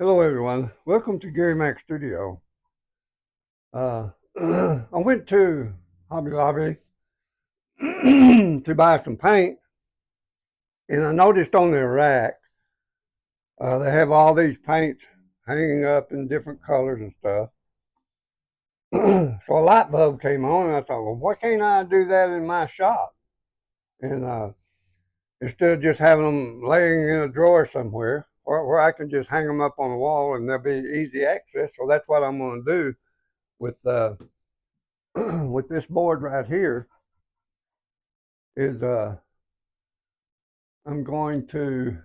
Hello, everyone. Welcome to Gary Mac Studio. I went to Hobby Lobby to buy some paint, and I noticed on their rack they have all these paints hanging up in different colors and stuff. So a light bulb came on, and I thought, well, why can't I do that in my shop? And instead of just having them laying in a drawer somewhere, where I can just hang them up on the wall and there'll be easy access. So that's what I'm going to do with with this board right here. Is I'm going to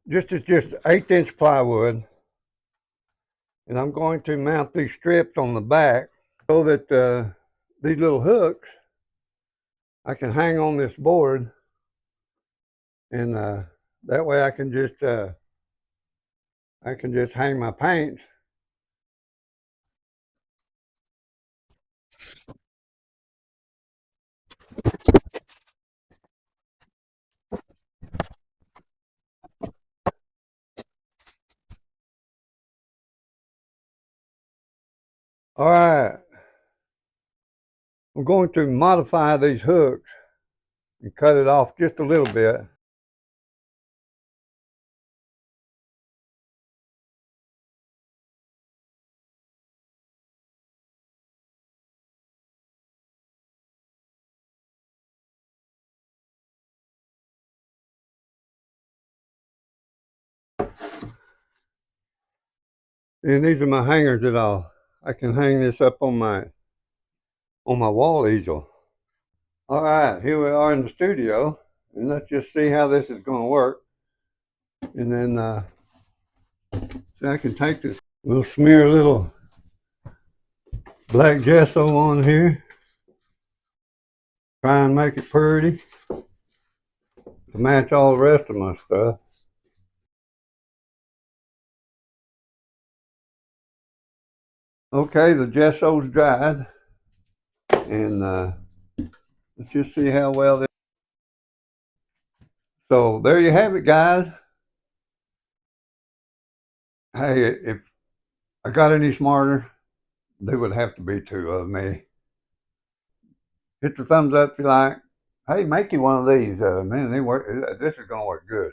it's just 1/8 inch plywood, and I'm going to mount these strips on the back so that these little hooks I can hang on this board, and that way I can just hang my paints. All right, I'm going to modify these hooks and cut it off just a little bit. And these are my hangers that I can hang this up on my wall easel. All right, here we are in the studio, and let's just see how this is going to work. And then so I can take this, we'll smear a little black gesso on here. Try and make it pretty to match all the rest of my stuff. Okay, the gesso's dried, and let's just see how well this. So there you have it, guys. Hey, if I got any smarter, they would have to be two of me. Hit the thumbs up if you like. Hey, make you one of these. Man, they work. This is gonna work good.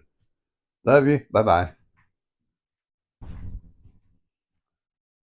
Love you. Bye bye.